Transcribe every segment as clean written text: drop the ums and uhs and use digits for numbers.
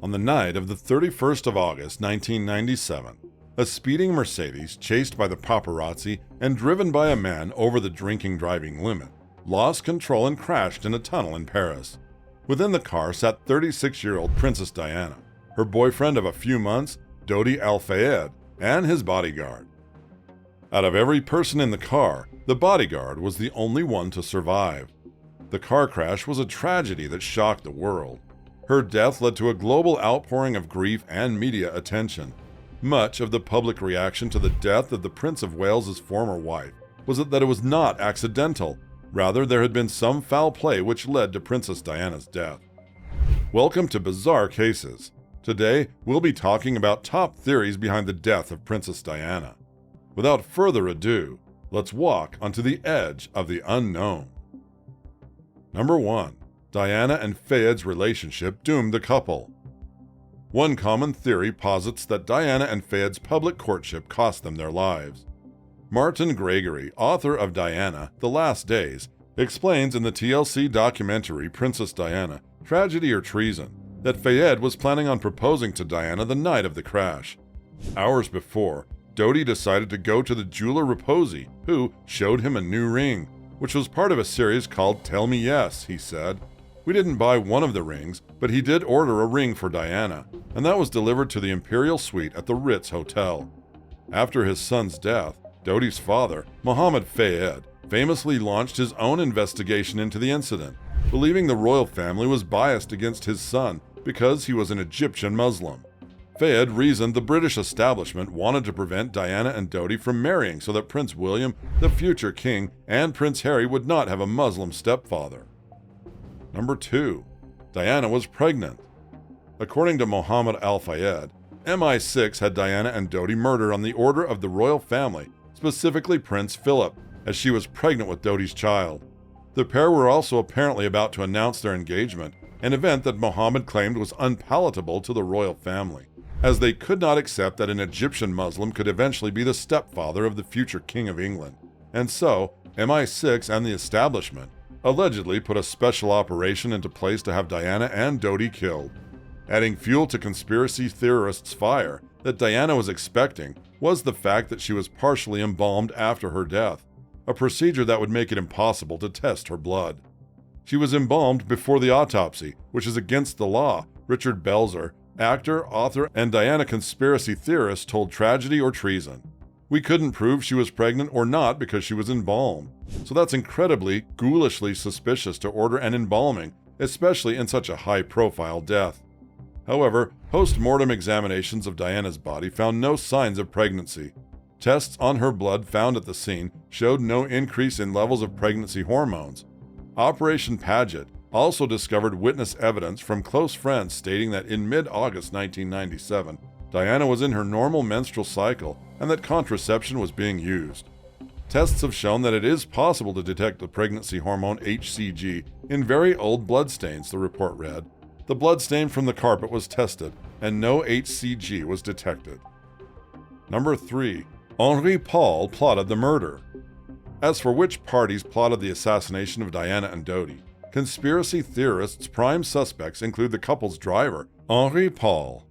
On the night of the 31st of August, 1997, a speeding Mercedes, chased by the paparazzi and driven by a man over the drinking driving limit, lost control and crashed in a tunnel in Paris. Within the car sat 36-year-old Princess Diana, her boyfriend of a few months, Dodi al-Fayed, and his bodyguard. Out of every person in the car, the bodyguard was the only one to survive. The car crash was a tragedy that shocked the world. Her death led to a global outpouring of grief and media attention. Much of the public reaction to the death of the Prince of Wales's former wife was that it was not accidental. Rather, there had been some foul play which led to Princess Diana's death. Welcome to Bizarre Cases. Today, we'll be talking about top theories behind the death of Princess Diana. Without further ado, let's walk onto the edge of the unknown. Number 1. Diana and Fayed's relationship doomed the couple. One common theory posits that Diana and Fayed's public courtship cost them their lives. Martin Gregory, author of Diana, The Last Days, explains in the TLC documentary Princess Diana, Tragedy or Treason, that Fayed was planning on proposing to Diana the night of the crash. Hours before, Dodi decided to go to the jeweler Reposi, who showed him a new ring, which was part of a series called Tell Me Yes, he said. We didn't buy one of the rings, but he did order a ring for Diana, and that was delivered to the Imperial Suite at the Ritz Hotel. After his son's death, Dodi's father, Mohammed Fayed, famously launched his own investigation into the incident, believing the royal family was biased against his son because he was an Egyptian Muslim. Fayed reasoned the British establishment wanted to prevent Diana and Dodi from marrying so that Prince William, the future king, and Prince Harry would not have a Muslim stepfather. Number 2. Diana was pregnant. According to Mohammed al-Fayed, MI6 had Diana and Dodi murdered on the order of the royal family, specifically Prince Philip, as she was pregnant with Dodi's child. The pair were also apparently about to announce their engagement, an event that Mohammed claimed was unpalatable to the royal family, as they could not accept that an Egyptian Muslim could eventually be the stepfather of the future King of England. And so, MI6 and the establishment allegedly put a special operation into place to have Diana and Dodi killed. Adding fuel to conspiracy theorists' fire that Diana was expecting was the fact that she was partially embalmed after her death, a procedure that would make it impossible to test her blood. She was embalmed before the autopsy, which is against the law, Richard Belzer, actor, author, and Diana conspiracy theorist, told Tragedy or Treason. We couldn't prove she was pregnant or not because she was embalmed, so that's incredibly, ghoulishly suspicious to order an embalming, especially in such a high-profile death. However, post-mortem examinations of Diana's body found no signs of pregnancy. Tests on her blood found at the scene showed no increase in levels of pregnancy hormones. Operation Paget also discovered witness evidence from close friends stating that in mid-August 1997, Diana was in her normal menstrual cycle and that contraception was being used. Tests have shown that it is possible to detect the pregnancy hormone HCG in very old bloodstains, the report read. The bloodstain from the carpet was tested, and no HCG was detected. Number 3. Henri Paul plotted the murder. As for which parties plotted the assassination of Diana and Dodi, conspiracy theorists' prime suspects include the couple's driver, Henri Paul.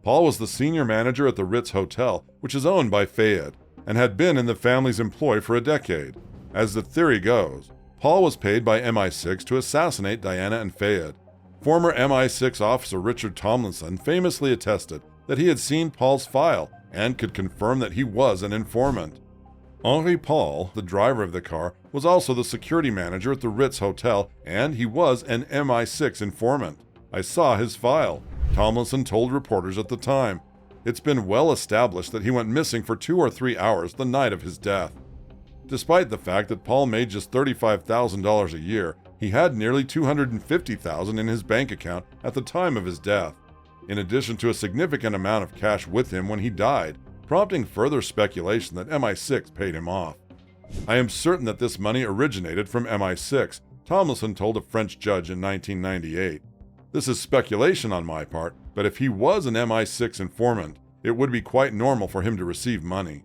Paul was the senior manager at the Ritz Hotel, which is owned by Fayed, and had been in the family's employ for a decade. As the theory goes, Paul was paid by MI6 to assassinate Diana and Fayed. Former MI6 officer Richard Tomlinson famously attested that he had seen Paul's file and could confirm that he was an informant. Henri Paul, the driver of the car, was also the security manager at the Ritz Hotel, and he was an MI6 informant. I saw his file, Tomlinson told reporters at the time. It's been well established that he went missing for 2 or 3 hours the night of his death. Despite the fact that Paul made just $35,000 a year, he had nearly $250,000 in his bank account at the time of his death, in addition to a significant amount of cash with him when he died, prompting further speculation that MI6 paid him off. I am certain that this money originated from MI6, Tomlinson told a French judge in 1998. This is speculation on my part, but if he was an MI6 informant, it would be quite normal for him to receive money.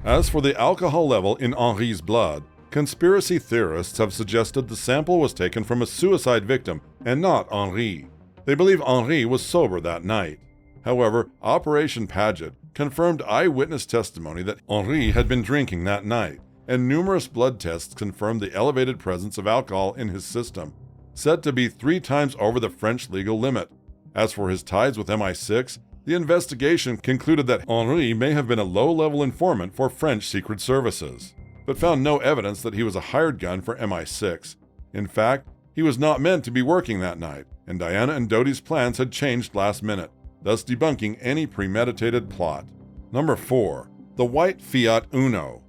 As for the alcohol level in Henri's blood, conspiracy theorists have suggested the sample was taken from a suicide victim and not Henri. They believe Henri was sober that night. However, Operation Paget confirmed eyewitness testimony that Henri had been drinking that night, and numerous blood tests confirmed the elevated presence of alcohol in his system, said to be 3 times over the French legal limit. As for his ties with MI6, the investigation concluded that Henri may have been a low-level informant for French secret services, but found no evidence that he was a hired gun for MI6. In fact, he was not meant to be working that night, and Diana and Dodi's plans had changed last minute, thus debunking any premeditated plot. Number 4. The white Fiat Uno.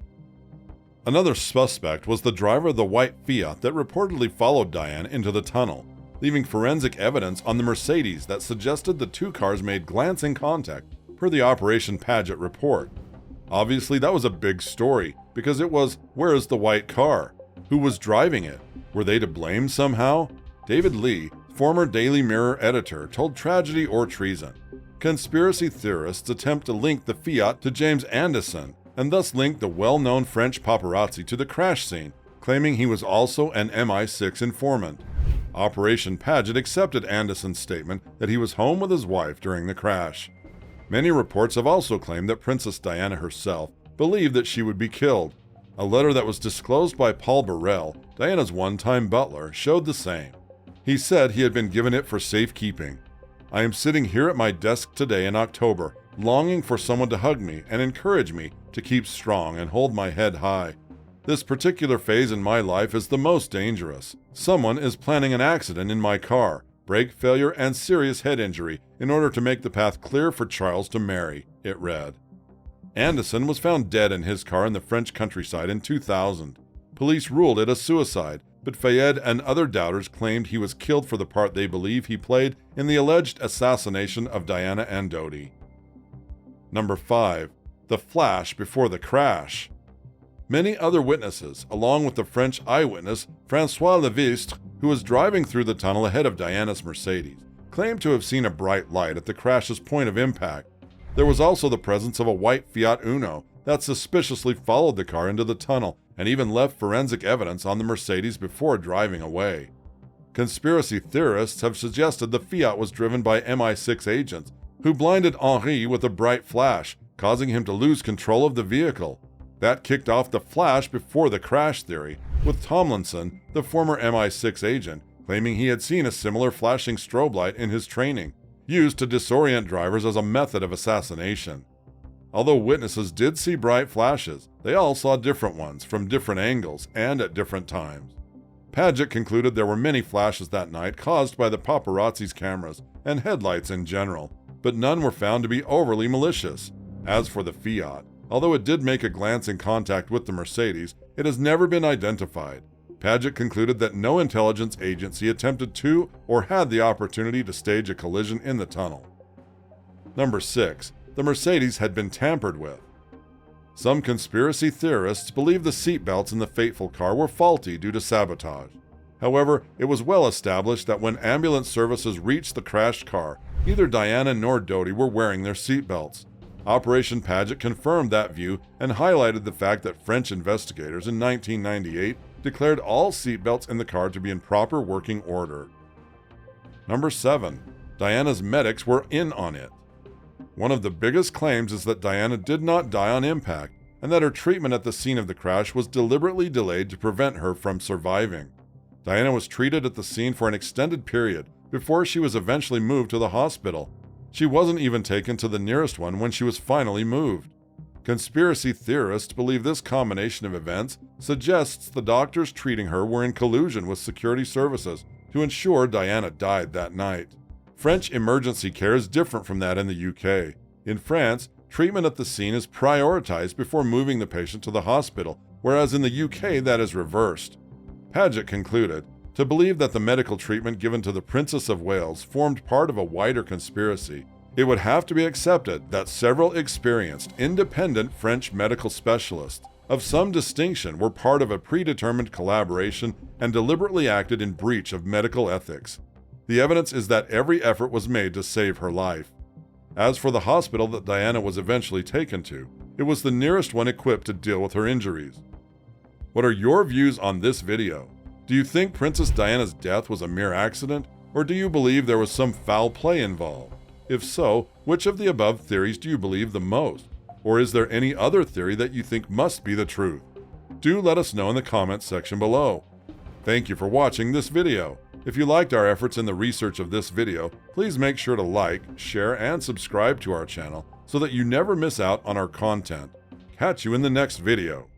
Another suspect was the driver of the white Fiat that reportedly followed Diane into the tunnel, leaving forensic evidence on the Mercedes that suggested the 2 cars made glancing contact, per the Operation Paget report. Obviously, that was a big story, because it was, where's the white car? Who was driving it? Were they to blame somehow? David Lee, former Daily Mirror editor, told Tragedy or Treason. Conspiracy theorists attempt to link the Fiat to James Anderson, and thus link the well-known French paparazzi to the crash scene, claiming he was also an MI6 informant. Operation Paget accepted Anderson's statement that he was home with his wife during the crash. Many reports have also claimed that Princess Diana herself believed that she would be killed. A letter that was disclosed by Paul Burrell, Diana's one-time butler, showed the same. He said he had been given it for safekeeping. I am sitting here at my desk today in October, longing for someone to hug me and encourage me to keep strong and hold my head high. This particular phase in my life is the most dangerous. Someone is planning an accident in my car, brake failure, and serious head injury in order to make the path clear for Charles to marry, it read. Anderson was found dead in his car in the French countryside in 2000. Police ruled it a suicide, but Fayed and other doubters claimed he was killed for the part they believe he played in the alleged assassination of Diana and Dodi. Number 5. The flash before the crash. Many other witnesses, along with the French eyewitness François Levistre, who was driving through the tunnel ahead of Diana's Mercedes, claimed to have seen a bright light at the crash's point of impact. There was also the presence of a white Fiat Uno that suspiciously followed the car into the tunnel and even left forensic evidence on the Mercedes before driving away. Conspiracy theorists have suggested the Fiat was driven by MI6 agents who blinded Henri with a bright flash, causing him to lose control of the vehicle. That kicked off the flash before the crash theory, with Tomlinson, the former MI6 agent, claiming he had seen a similar flashing strobe light in his training, used to disorient drivers as a method of assassination. Although witnesses did see bright flashes, they all saw different ones from different angles and at different times. Paget concluded there were many flashes that night caused by the paparazzi's cameras and headlights in general, but none were found to be overly malicious. As for the Fiat, although it did make a glancing contact with the Mercedes, it has never been identified. Paget concluded that no intelligence agency attempted to or had the opportunity to stage a collision in the tunnel. Number 6. The Mercedes had been tampered with. Some conspiracy theorists believe the seatbelts in the fateful car were faulty due to sabotage. However, it was well established that when ambulance services reached the crashed car, neither Diana nor Dodi were wearing their seatbelts. Operation Paget confirmed that view and highlighted the fact that French investigators in 1998 declared all seatbelts in the car to be in proper working order. Number 7. Diana's medics were in on it. One of the biggest claims is that Diana did not die on impact, and that her treatment at the scene of the crash was deliberately delayed to prevent her from surviving. Diana was treated at the scene for an extended period before she was eventually moved to the hospital. She wasn't even taken to the nearest one when she was finally moved. Conspiracy theorists believe this combination of events suggests the doctors treating her were in collusion with security services to ensure Diana died that night. French emergency care is different from that in the UK. In France, treatment at the scene is prioritized before moving the patient to the hospital, whereas in the UK that is reversed. Paget concluded, to believe that the medical treatment given to the Princess of Wales formed part of a wider conspiracy, it would have to be accepted that several experienced, independent French medical specialists of some distinction were part of a predetermined collaboration and deliberately acted in breach of medical ethics. The evidence is that every effort was made to save her life. As for the hospital that Diana was eventually taken to, it was the nearest one equipped to deal with her injuries. What are your views on this video? Do you think Princess Diana's death was a mere accident, Or do you believe there was some foul play involved? If so, which of the above theories do you believe the most? Or is there any other theory that you think must be the truth? Do let us know in the comments section below. Thank you for watching this video. If you liked our efforts in the research of this video, please make sure to like, share, and subscribe to our channel so that you never miss out on our content. Catch you in the next video.